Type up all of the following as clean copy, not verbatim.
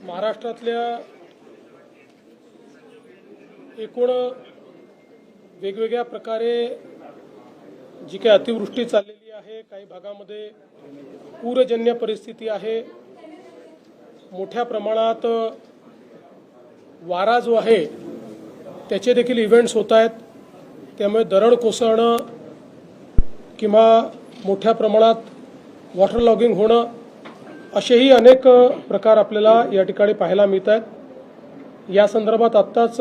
महाराष्ट्रातल्या एकूण वेगवेगळ्या प्रकारे जी काही अतिवृष्टी चाललेली आहे, काही भागामध्ये पूरजन्य परिस्थिती आहे, मोठ्या प्रमाणात वारा जो आहे त्याचे देखील इव्हेंट्स होत आहेत। त्यामुळे दरड कोसळणं किंवा मोठ्या प्रमाणात वॉटर लॉगिंग होणं असेही अनेक प्रकार आपल्याला या ठिकाणी पाहायला मिळत आहेत। या संदर्भात आत्ताच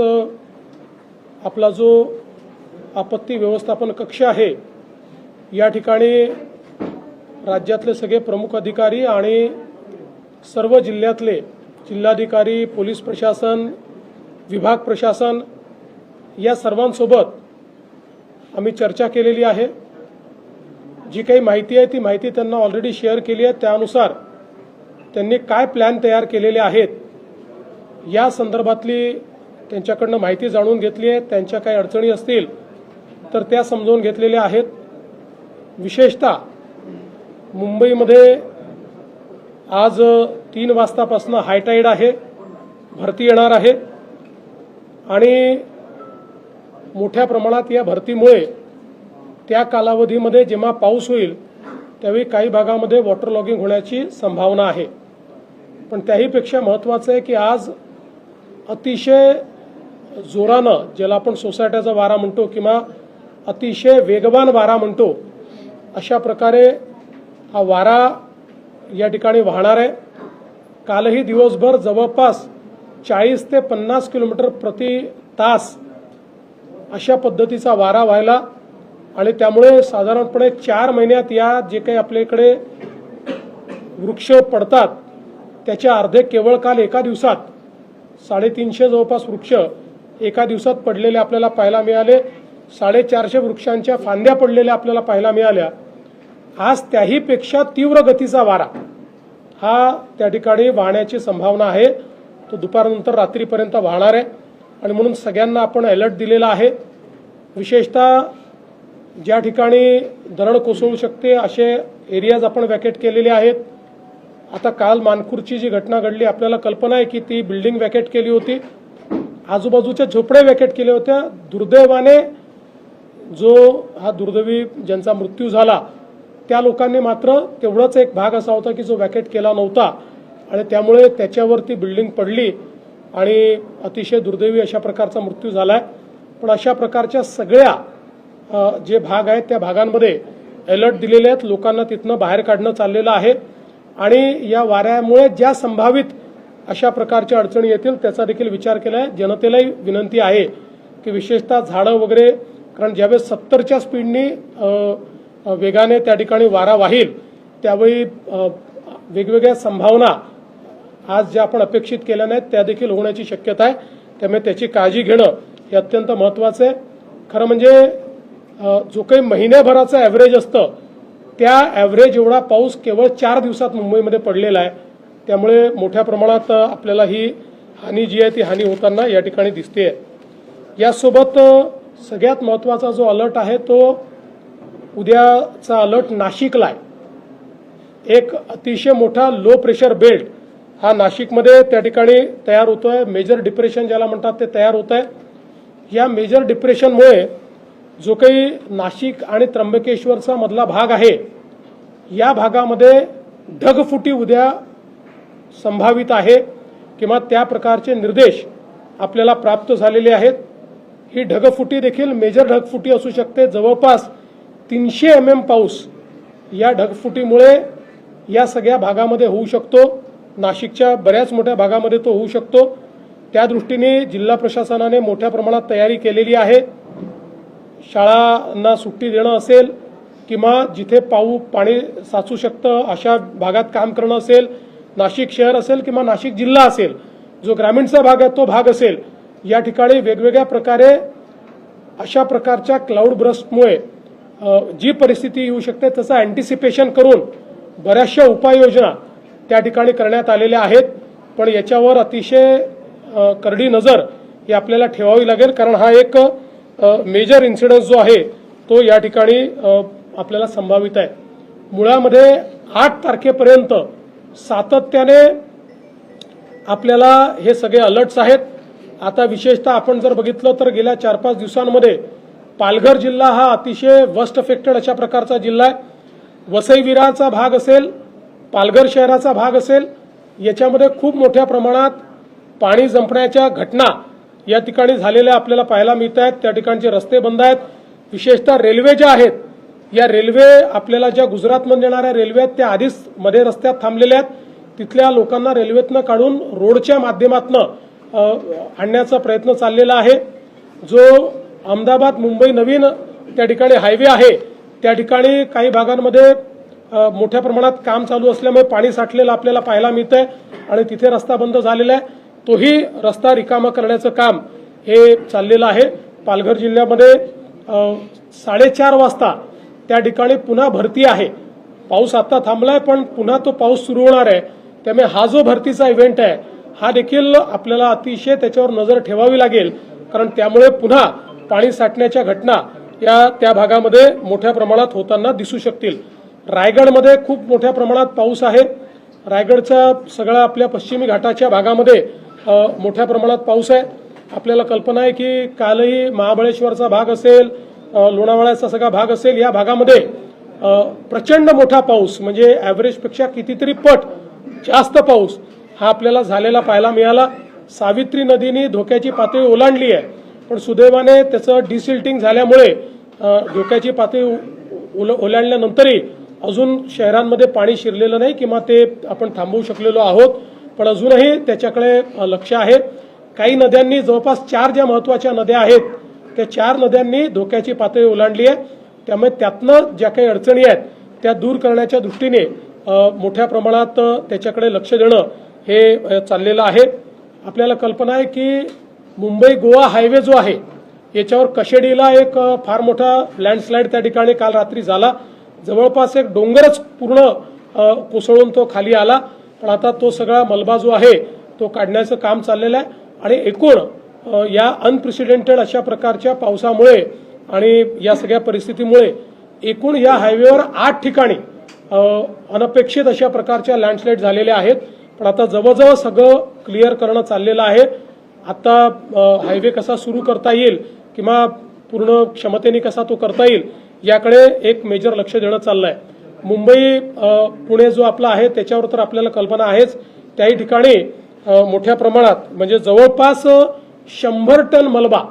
आपला जो आपत्ती व्यवस्थापन कक्ष आहे या ठिकाणी राज्यातले सगळे प्रमुख अधिकारी आणि सर्व जिल्ह्यातले जिल्हाधिकारी, पोलीस प्रशासन, विभाग प्रशासन या सर्वांसोबत आम्ही चर्चा केलेली आहे। जी काही माहिती आहे ती माहिती त्यांना ऑलरेडी शेअर केली आहे। त्यानुसार त्यांनी काय प्लॅन तयार केलेले आहेत या संदर्भातली त्यांच्याकडनं माहिती जाणून घेतली आहे। त्यांच्या काही अडचणी असतील तर त्या समजून घेतलेल्या आहेत। विशेषतः मुंबईमध्ये आज 3 वाजतापासून हायटाईड आहे, भरती येणार आहे आणि मोठ्या प्रमाणात या भरतीमुळे त्या कालावधीमध्ये जेव्हा पाऊस होईल त्यावेळी काही भागामध्ये वॉटर लॉगिंग होण्याची संभावना आहे। पण त्याहीपेक्षा महत्त्वाचं आहे की आज अतिशय जोरानं, ज्याला आपण सोसायट्याचा वारा म्हणतो किंवा अतिशय वेगवान वारा म्हणतो, अशा प्रकारे हा वारा या ठिकाणी वाहणार आहे। कालही दिवसभर जवळपास 40 ते 50 किलोमीटर प्रति तास अशा पद्धतीचा वारा व्हायला आणि त्यामुळे साधारणपणे 4 महिन्यात या जे काही आपल्याकडे वृक्ष पडतात त्याच्या अर्धे केवळ काल एका दिवसात 350 जवळपास वृक्ष एका दिवसात पडलेले आपल्याला पाहायला मिळाले। 450 वृक्षांच्या फांद्या पडलेल्या आपल्याला पाहायला मिळाल्या। आज त्याहीपेक्षा तीव्र गतीचा वारा हा त्या ठिकाणी वाहण्याची संभावना आहे। तो दुपारनंतर रात्रीपर्यंत वाहणार आहे आणि म्हणून सगळ्यांना आपण अलर्ट दिलेला आहे। विशेषतः ज्या ठिकाणी दरड कोसळू शकते असे एरियाज आपण वॅकेट केलेले आहेत। आता काल मानखुर्दची जी घटना घडली आपल्याला कल्पना आहे की ती बिल्डिंग वॅकेट केली होती, आजूबाजूच्या झोपड्या वॅकेट केल्या होत्या। दुर्दैवाने जो हा दुर्दैवी ज्यांचा मृत्यू झाला त्या लोकांनी मात्र तेवढाच एक भाग असा होता की जो वॅकेट केला नव्हता आणि त्यामुळे त्याच्यावरती बिल्डिंग पडली आणि अतिशय दुर्दैवी अशा प्रकारचा मृत्यू झालाय। पण अशा प्रकारच्या सगळ्या जे भाग आहेत त्या भागांमध्ये अलर्ट दिलेले आहेत, लोकांना तिथनं बाहेर काढणं चाललेलं आहे आणि या वाऱ्यामुळे ज्या संभावित अशा प्रकारच्या अडचणी येतील त्याचा देखील विचार केला आहे। जनतेलाही विनंती आहे की विशेषतः झाडं वगैरे, कारण ज्यावेळेस 70च्या स्पीडनी वेगाने त्या ठिकाणी वारा वाहील त्यावेळी वेगवेगळ्या संभावना आज ज्या आपण अपेक्षित केल्या नाहीत त्या देखील होण्याची शक्यता आहे। त्यामुळे त्याची काळजी घेणं हे अत्यंत महत्त्वाचं आहे। खरं म्हणजे जो काही महिन्याभराचा ॲव्हरेज असतं त्या ॲव्हरेज एवढा पाऊस केवळ 4 दिवसात मुंबईमध्ये पडलेला आहे। त्यामुळे मोठ्या प्रमाणात आपल्याला ही हानी जी आहे ती हानी होताना या ठिकाणी दिसते। यासोबत सगळ्यात महत्त्वाचा जो अलर्ट आहे तो उद्याचा अलर्ट नाशिकला आहे। एक अतिशय मोठा लो प्रेशर बेल्ट हा नाशिकमध्ये त्या ठिकाणी तयार होतोय। मेजर डिप्रेशन ज्याला म्हणतात ते तयार होत आहे। या मेजर डिप्रेशनमुळे जो काही नाशिक आणि त्र्यंबकेश्वरचा मधला भाग आहे या भागामध्ये ढगफुटी उद्या संभावित आहे किंवा त्या प्रकारचे निर्देश आपल्याला प्राप्त झालेले आहेत। ही ढगफुटी देखील मेजर ढगफुटी असू शकते। जवळपास 300 mm पाऊस या ढगफुटीमुळे या सगळ्या भागामध्ये होऊ शकतो। नाशिकच्या बऱ्याच मोठ्या भागामध्ये तो होऊ शकतो। त्या दृष्टीने जिल्हा प्रशासनाने मोठ्या प्रमाणात तयारी केलेली आहे। शाळांना सुट्टी देणं असेल किंवा जिथे पाणी साचू शकतं अशा भागात काम करणं असेल, नाशिक शहर असेल किंवा नाशिक जिल्हा असेल, जो ग्रामीणचा भाग आहे तो भाग असेल, या ठिकाणी वेगवेगळ्या प्रकारे अशा प्रकारच्या क्लाउड ब्रस्टमुळे जी परिस्थिती येऊ शकते त्याचं अँटिसिपेशन करून बऱ्याचशा उपाययोजना त्या ठिकाणी करण्यात आलेल्या आहेत। पण याच्यावर अतिशय करडी नजर ही आपल्याला ठेवावी लागेल, कारण हा एक मेजर इन्सिडन्स जो आहे तो या ठिकाणी आपल्याला संभावित आहे। मुळामध्ये 8 तारखेपर्यंत सातत्याने आपल्याला हे सगळे अलर्ट्स आहेत. आता विशेषतः आपण जर बघितलं तर गेल्या 4-5 दिवसांमध्ये पालघर जिल्हा हा अतिशय वर्स्ट अफेक्टेड अशा प्रकारचा जिल्हा आहे. वसई विरारचा भाग असेल, पालघर शहराचा भाग असेल, याच्यामध्ये खूप मोठ्या प्रमाणात पाणी जंपण्याच्या घटना या ठिकाणी झालेल्या आपल्याला पाहायला मिळत आहेत. त्या ठिकाणचे रस्ते बंद आहेत. विशेषतः रेल्वे ज्या आहेत, या रेल्वे आपल्याला ज्या गुजरातमध्ये येणाऱ्या रेल्वे आहेत त्या आधीच मध्ये रस्त्यात थांबलेल्या आहेत. तिथल्या लोकांना रेल्वेतनं काढून रोडच्या माध्यमातून आणण्याचा प्रयत्न चाललेला आहे. जो अहमदाबाद मुंबई नवीन त्या ठिकाणी हायवे आहे, त्या ठिकाणी काही भागांमध्ये मोठ्या प्रमाणात काम चालू असल्यामुळे पाणी साठलेलं आपल्याला पाहायला मिळतंय आणि तिथे रस्ता बंद झालेला आहे. तोही रस्ता रिकामा करण्याचं काम हे चाललेलं आहे. पालघर जिल्ह्यामध्ये 4:30 वाजता त्या ठिकाणी पुन्हा भरती आहे. पाऊस आता थांबलाय पण पुन्हा तो पाऊस सुरू होणार आहे. त्यामुळे हा जो भरतीचा इव्हेंट आहे हा देखील आपल्याला अतिशय त्याच्यावर नजर ठेवावी लागेल, कारण त्यामुळे पुन्हा पाणी साठण्याच्या घटना या त्या भागामध्ये मोठ्या प्रमाणात होताना दिसू शकतील. रायगडमध्ये खूप मोठ्या प्रमाणात पाऊस आहे. रायगडचा सगळा आपल्या पश्चिमी घाटाच्या भागामध्ये मोठ्या प्रमाणात पाऊस आहे. आपल्याला कल्पना आहे की कालही महाबळेश्वरचा भाग असेल, लोणावळ्याचा सगळा भाग असेल, या भागामध्ये प्रचंड मोठा पाऊस म्हणजे ॲव्हरेजपेक्षा कितीतरी पट जास्त पाऊस हा आपल्याला झालेला पाहायला मिळाला. सावित्री नदीने धोक्याची पातळी ओलांडली आहे, पण सुदैवाने त्याचं डिसिल्टिंग झाल्यामुळे धोक्याची पातळी ओलांडल्यानंतरही अजून शहरांमध्ये पाणी शिरलेलं नाही किंवा ते आपण थांबवू शकलेलो आहोत, पण अजूनही त्याच्याकडे लक्ष आहे. काही नद्यांनी जवळपास 4 ज्या महत्त्वाच्या नद्या आहेत त्या 4 नद्यांनी धोक्याची पातळी ओलांडली आहे. त्यामुळे त्यातनं ज्या काही अडचणी आहेत त्या दूर करण्याच्या दृष्टीने मोठ्या प्रमाणात त्याच्याकडे लक्ष देणं हे चाललेलं आहे. आपल्याला कल्पना आहे की मुंबई गोवा हायवे जो आहे याच्यावर कशेडीला एक फार मोठा लँडस्लाइड त्या ठिकाणी काल रात्री झाला. जवळपास एक डोंगरच पूर्ण कोसळून तो खाली आला, पण आता तो सगळा मलबा जो आहे तो काढण्याचं काम चाललेलं आहे. आणि एकूण या अनप्रेसिडेंटेड अशा प्रकारच्या पावसामुळे आणि या सगळ्या परिस्थितीमुळे एकूण या हायवेवर 8 ठिकाणी अनपेक्षित अशा प्रकारच्या लँडस्लाइड झालेल्या आहेत. पण आता जवळजवळ सगळं क्लिअर करणं चाललेलं आहे. आता हायवे कसा सुरू करता येईल किंवा पूर्ण क्षमतेने कसा तो करता येईल याकडे एक मेजर लक्ष देणं चाललं आहे. मुंबई पुणे जो आपला आहे त्याच्यावर तर आपल्याला कल्पना आहेच. त्याही ठिकाणी मोठ्या प्रमाणात म्हणजे जवळपास 100 टन मलबा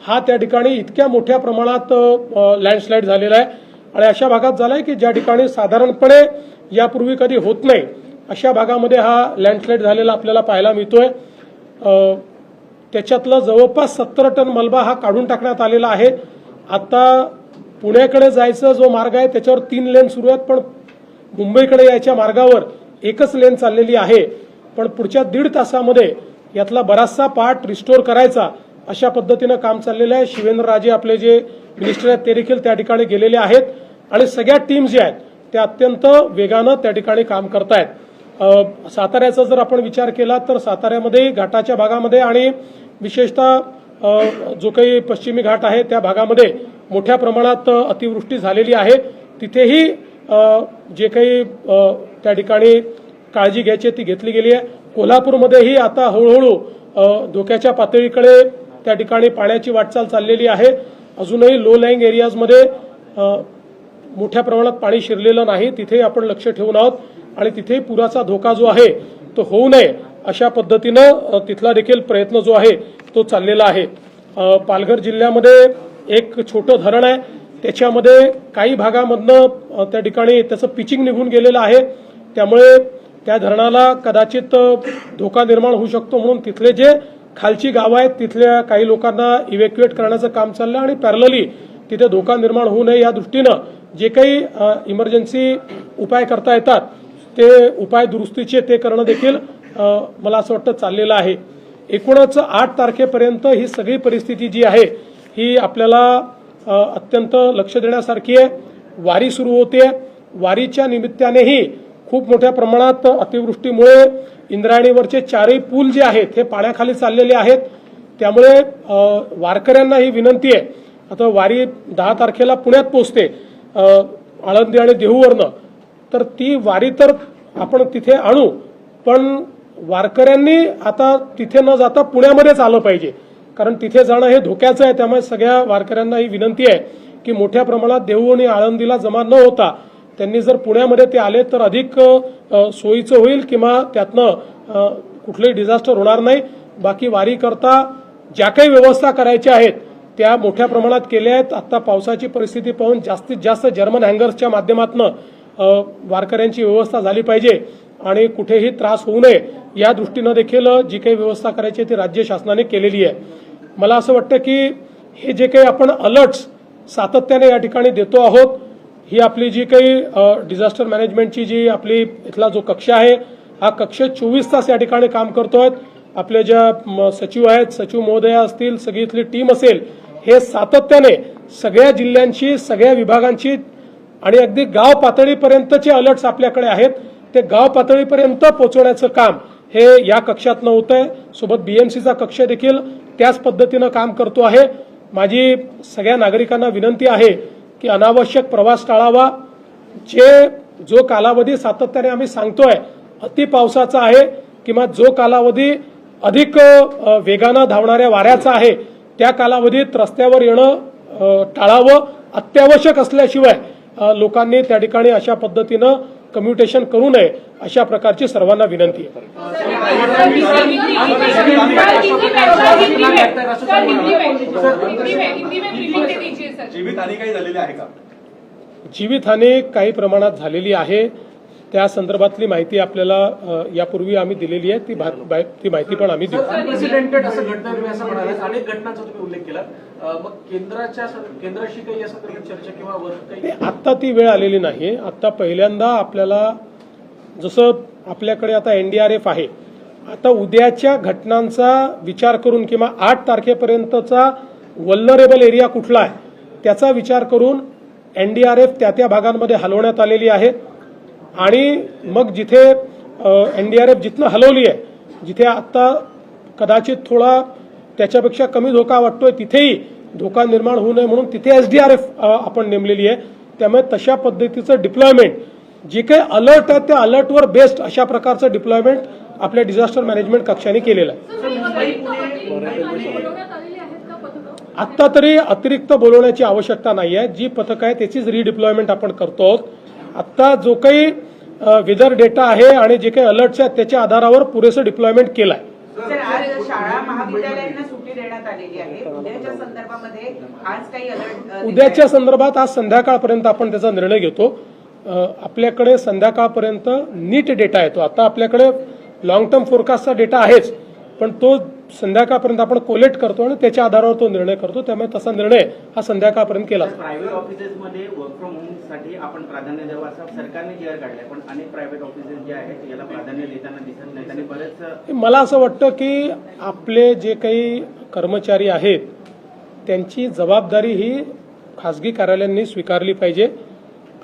हा त्या ठिकाणी इतक्या मोठ्या प्रमाणात लँडस्लाइड झालेला आहे. आणि अशा भागात झालाय की ज्या ठिकाणी साधारणपणे यापूर्वी कधी होत नाही अशा भागामध्ये हा लँडस्लाइड झालेला आपल्याला पाहायला मिळतोय. त्याच्यातलं जवळपास 70 टन मलबा हा काढून टाकण्यात आलेला आहे. आता पुण्याकडे जायचा जो मार्ग आहे त्याच्यावर 3 लेन सुरू आहेत, पण मुंबईकडे यायच्या मार्गावर एकच लेन चाललेली आहे. पण पुढच्या 1.5 तासामध्ये यातला बराचसा पार्ट रिस्टोर करायचा अशा पद्धतीनं काम चाललेलं आहे. शिवेंद्रराजे आपले जे मिनिस्टर आहेत ते देखील त्या ठिकाणी गेलेले आहेत आणि सगळ्या टीम्स ज्या आहेत त्या अत्यंत वेगानं त्या ठिकाणी काम करतायत. साताऱ्याचा जर आपण विचार केला तर साताऱ्यामध्ये घाटाच्या भागामध्ये आणि विशेषतः जो काही पश्चिमी घाट आहे त्या भागामध्ये मोठ्या प्रमाणात अतिवृष्टी झालेली आहे. तिथेही जे काही त्या ठिकाणी काळजी घ्यायची ती घेतली गेली आहे. कोल्हापूरमध्येही आता हळूहळू धोक्याच्या पातळीकडे त्या ठिकाणी पाण्याची वाटचाल चाललेली आहे. अजूनही लो लाईंग एरियाजमध्ये मोठ्या प्रमाणात पाणी शिरलेलं नाही, तिथे आपण लक्ष ठेवून आहोत आणि तिथे पुराचा धोका जो आहे तो होऊ नये अशा पद्धतीनं तिथला देखील प्रयत्न जो आहे तो चाललेला आहे. पालघर जिल्ह्यामध्ये एक छोटं धरण आहे, त्याच्यामध्ये काही भागामधनं त्या ठिकाणी त्याचं पिचिंग निघून गेलेलं आहे. त्यामुळे त्या धरणाला कदाचित धोका निर्माण होऊ शकतो, म्हणून तिथले जे खालची गावं आहेत तिथल्या काही लोकांना इव्हॅक्युएट करण्याचं काम चाललं आणि पॅरलली तिथे धोका निर्माण होऊ नये या दृष्टीनं जे काही इमर्जन्सी उपाय करता येतात ते उपाय दुरुस्तीचे ते करणं देखील मला असं वाटतं चाललेलं आहे. एकूणच 8 तारखेपर्यंत ही सगळी परिस्थिती जी आहे ही आपल्याला अत्यंत लक्ष देण्यासारखी आहे. वारी सुरू होते, वारीच्या निमित्तानेही खूप मोठ्या प्रमाणात अतिवृष्टीमुळे इंद्रायणीवरचे 4ही पूल जे आहेत हे पाण्याखाली चाललेले आहेत. त्यामुळे वारकऱ्यांना ही विनंती आहे, आता वारी 10 तारखेला पुण्यात पोहोचते आळंदी आणि देहूवरनं, तर ती वारी तर आपण तिथे आणू, पण वारकऱ्यांनी आता तिथे न जाता पुण्यामध्येच आलं पाहिजे, कारण तिथे जाणं हे धोक्याचं आहे. त्यामुळे सगळ्या वारकऱ्यांना ही विनंती आहे की मोठ्या प्रमाणात देहू आणि आळंदीला जमा न होता त्यांनी जर पुण्यामध्ये ते आले तर अधिक सोयीचं होईल किंवा त्यातनं कुठलंही डिझास्टर होणार नाही. बाकी वारी करता ज्या काही व्यवस्था करायच्या आहेत त्या मोठ्या प्रमाणात केल्या आहेत. आता पावसाची परिस्थिती पाहून जास्तीत जास्त जर्मन हँगर्सच्या माध्यमातून वारकऱ्यांची व्यवस्था झाली पाहिजे आणि कुठेही त्रास होऊ नये या दृष्टीनं देखील जी काही व्यवस्था करायची ती राज्य शासनाने केलेली आहे. मला असं वाटतं की हे जे काही आपण अलर्ट्स सातत्याने या ठिकाणी देतो आहोत, ही आपली जी काही डिझास्टर मॅनेजमेंटची जी आपली इथला जो कक्ष आहे हा कक्ष 24 तास या ठिकाणी काम करतोय. आपले ज्या सचिव आहेत, सचिव महोदया असतील, सगळी इथली टीम असेल, हे सातत्याने सगळ्या जिल्ह्यांची सगळ्या विभागांची आणि अगदी गाव पातळीपर्यंतचे अलर्ट्स आपल्याकडे आहेत ते गाव पातळीपर्यंत पोहोचवण्याचं काम हे या कक्षातनं होत आहे. सोबत बीएमसीचा कक्ष देखील त्याच पद्धतीनं काम करतो आहे. माझी सगळ्या नागरिकांना विनंती आहे की अनावश्यक प्रवास टाळावा. जो कालावधी सातत्याने आम्ही सांगतोय अति पावसाचा आहे किंवा जो कालावधी अधिक वेगानं धावणाऱ्या वाऱ्याचा आहे त्या कालावधीत रस्त्यावर येणं टाळावं. अत्यावश्यक असल्याशिवाय लोकांनी त्या ठिकाणी अशा पद्धतीनं कम्युटेशन करू नये अशा प्रकारची सर्वांना विनंती आहे. जीवितहानी काही प्रमाणात झालेली आहे. त्या संदर्भातली माहिती आपल्याला यापूर्वी आम्ही दिलेली आहे. ती माहिती पण आम्ही देऊ. अनप्रेसिडेंटेड असं घडतं तुम्ही असं म्हणाले, अनेक घटनांचा तुम्ही उल्लेख केला. मग केंद्राशी काही असं चर्चा किंवा काही आता ती वेळ आलेली नाही. आता पहिल्यांदा आपल्याला जसं आपल्याकडे आता एनडीआरएफ आहे, आता उद्याच्या घटनांचा विचार करून किंवा 8 तारखेपर्यंतचा वल्नरेबल एरिया कुठला आहे त्याचा विचार करून एनडीआरएफ त्या भागांमध्ये हलवण्यात आलेली आहे. आणि मग जिथे एनडीआरएफ जिथनं हलवली आहे, जिथे आता कदाचित थोडा त्याच्यापेक्षा कमी धोका वाटतोय तिथेही धोका निर्माण होऊ नये म्हणून तिथे एसडीआरएफ आपण नेमलेली आहे. त्यामुळे तशा पद्धतीचं डिप्लॉयमेंट जे काही अलर्ट आहे त्या अलर्टवर बेस्ड अशा प्रकारचं डिप्लॉयमेंट आपल्या डिझास्टर मॅनेजमेंट कक्षाने केलेलं आहे. आत्ता तरी अतिरिक्त बोलवण्याची आवश्यकता नाही आहे. जी पथक आहे त्याचीच रिडिप्लॉयमेंट आपण करतो. आत्ता जो काही वेदर डेटा आहे आणि जे काही अलर्ट्स आहेत त्याच्या आधारावर पुरेसं डिप्लॉयमेंट केलं आहे. शाळा महाविद्यालयांना सुट्टी देण्यात आलेली आहे. उद्याच्या संदर्भामध्ये आज काही अलर्ट उद्याच्या संदर्भात आज संध्याकाळपर्यंत आपण त्याचा निर्णय घेतो. आपल्याकडे संध्याकाळपर्यंत नीट डेटा येतो. आता आपल्याकडे लॉंग टर्म फोरकास्टचा डेटा आहेच, पण तो संध्याकाळपर्यंत आपण कोलेक्ट करतो आणि त्याच्या आधारावर तो निर्णय करतो. त्यामुळे तसा निर्णय हा संध्याकाळपर्यंत केला. प्रायव्हेट ऑफिसेसमध्ये वर्क फ्रॉम होम साठी आपण प्राधान्य द्यावं असं सरकारने जी काढलंय, पण अनेक प्रायव्हेट ऑफिसेस जे आहेत याला प्राधान्य देताना दिसत नाहीत आणि बरेच मला असं वाटतं की आपले जे काही कर्मचारी आहेत त्यांची जबाबदारी ही खासगी कार्यालयांनी स्वीकारली पाहिजे.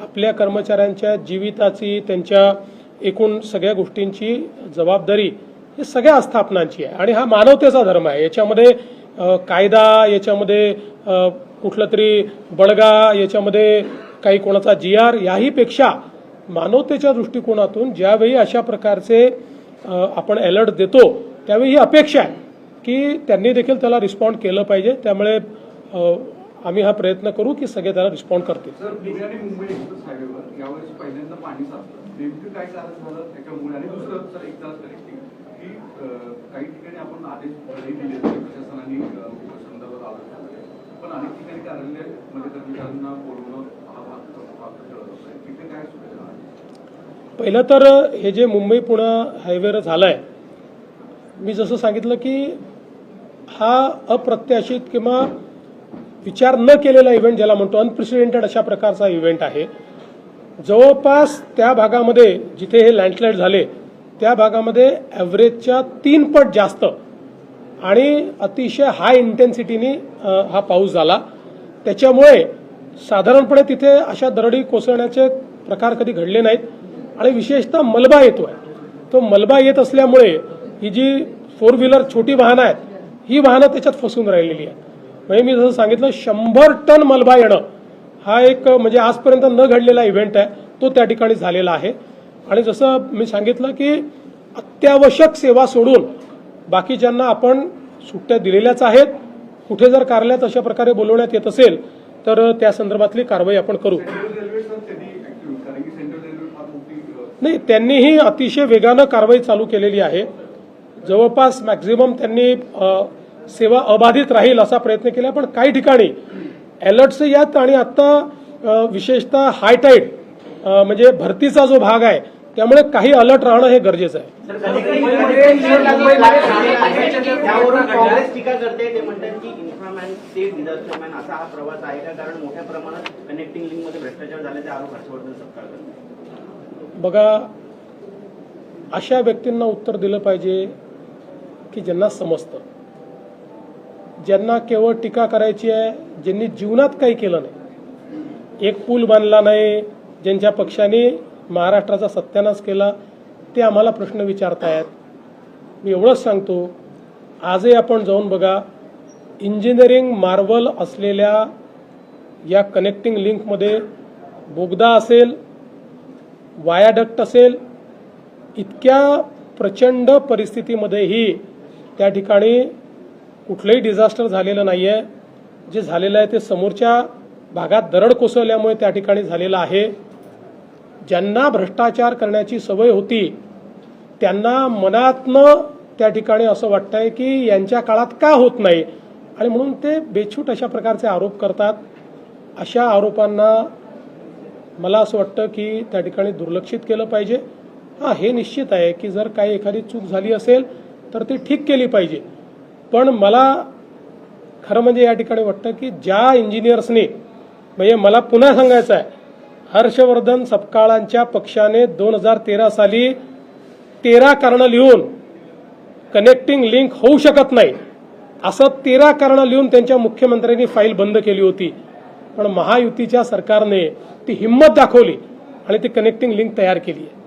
आपल्या कर्मचाऱ्यांच्या जीविताची त्यांच्या एकूण सगळ्या गोष्टींची जबाबदारी ही सगळ्या आस्थापनांची आहे आणि हा मानवतेचा धर्म आहे. याच्यामध्ये कायदा, याच्यामध्ये कुठलं तरी बळगा, याच्यामध्ये काही कोणाचा GR याही पेक्षा मानवतेच्या दृष्टिकोनातून ज्यावेळी अशा प्रकारचे आपण अलर्ट देतो त्यावेळी ही अपेक्षा आहे की त्यांनी देखील त्याला रिस्पॉन्ड केलं पाहिजे. त्यामुळे आम्ही हा प्रयत्न करू की सगळे त्याला रिस्पॉन्ड करतील. सर, पुणे आणि मुंबई एक्सप्रेस हायवेवर यावेळेस पहिल्यांदा पाणी साचलं. नेमकं काय कारण झालं त्याच्यामुळे? आणि दुसरं सर एक तास कनेक्टिंग की काही ठिकाणी आपण आदेश दिले प्रशासनाने संदर्भात आलं, पण अनेक ठिकाणी कार्यालयामध्ये कर्मचाऱ्यांना बोलवणं हा भाग ठरत आहे. तिथे काय सुविधा? पहिलं तर हे जे मुंबई पुणे हायवेवर झालंय, मी जसं सांगितलं की हा अप्रत्याशित किंवा विचार न केलेला इव्हेंट ज्याला म्हणतो अनप्रेसिडेंटेड अशा प्रकारचा इव्हेंट आहे. जवळपास त्या भागामध्ये जिथे हे लँडस्लाईड झाले त्या भागामध्ये ॲव्हरेजच्या 3 पट जास्त आणि अतिशय हाय इंटेन्सिटीने हा पाऊस झाला. त्याच्यामुळे साधारणपणे तिथे अशा दरडी कोसळण्याचे प्रकार कधी घडले नाहीत आणि विशेषतः मलबा येतोय. तो मलबा येत असल्यामुळे ही जी 4 व्हीलर छोटी वाहनं आहेत ही वाहनं त्याच्यात फसून राहिलेली आहेत. म्हणजे मी जसं सांगितलं 100 टन मलबा येणं हा एक म्हणजे आजपर्यंत न घडलेला इव्हेंट आहे, तो त्या ठिकाणी झालेला आहे. आणि जसं मी सांगितलं की अत्यावश्यक सेवा सोडून बाकीच्यांना आपण सुट्ट्या दिलेल्याच आहेत. कुठे जर कार्यालयात अशा प्रकारे बोलवण्यात येत असेल तर त्या संदर्भातली कारवाई आपण करू. सेंट्रल रेल्वे सर त्यांनी ऍक्टिव्ह, कारण की सेंट्रल रेल्वे फार मोठी नाही, त्यांनीही अतिशय वेगानं कारवाई चालू केलेली आहे. जवळपास मॅक्झिमम त्यांनी सेवा अबाधित राहील असा प्रयत्न केला, पण काही ठिकाणी अलर्ट्स यात आणि आता विशेषतः हाय टाईड म्हणजे भरतीचा जो भाग आहे त्यामुळे काही अलर्ट राहणं हे गरजेचं आहे. त्यावरून काँग्रेस टीका करते. ते म्हणतात की इन्फ्रामॅन स्टेट डिझास्टरमॅन असा हा प्रवास आहे का, कारण मोठ्या प्रमाणात कनेक्टिंग लिंक मध्ये भ्रष्टाचार झाल्याचे आरोप हर्षवर्धन सरकार करतात. बघा, अशा व्यक्तींना उत्तर दिलं पाहिजे की ज्यांना समजतं, ज्यांना केवळ टीका करायची आहे, ज्यांनी जीवनात काही केलं नाही, एक पूल बांधला नाही, ज्यांच्या पक्षाने महाराष्ट्राचा सत्यानाश केला, ते आम्हाला प्रश्न विचारतायत. मी एवढंच सांगतो, आजही आपण जाऊन बघा, इंजिनिअरिंग मार्वल असलेल्या या कनेक्टिंग लिंकमध्ये बोगदा असेल, वायाडक्ट असेल, इतक्या प्रचंड परिस्थितीमध्येही त्या ठिकाणी कुठलंही डिझास्टर झालेलं नाही आहे. जे झालेलं आहे ते समोरच्या भागात दरड कोसळल्यामुळे त्या ठिकाणी झालेलं आहे. ज्यांना भ्रष्टाचार करण्याची सवय होती त्यांना मनातनं त्या ठिकाणी असं वाटतंय की यांच्या काळात का होत नाही, आणि म्हणून ते बेछूट अशा प्रकारचे आरोप करतात. अशा आरोपांना मला असं वाटतं की त्या ठिकाणी दुर्लक्षित केलं पाहिजे. हे निश्चित आहे की जर काही एखादी चूक झाली असेल तर ती ठीक केली पाहिजे. पण मला खरं म्हणजे या ठिकाणी वाटतं की ज्या इंजिनियर्सनी, म्हणजे मला पुन्हा सांगायचं आहे, हर्षवर्धन सपकाळांच्या पक्षाने 2013 साली 13 कारणं लिहून कनेक्टिंग लिंक होऊ शकत नाही असं 13 कारणं लिहून त्यांच्या मुख्यमंत्र्यांनी फाईल बंद केली होती. पण महायुतीच्या सरकारने ती हिंमत दाखवली आणि ती कनेक्टिंग लिंक तयार केली आहे.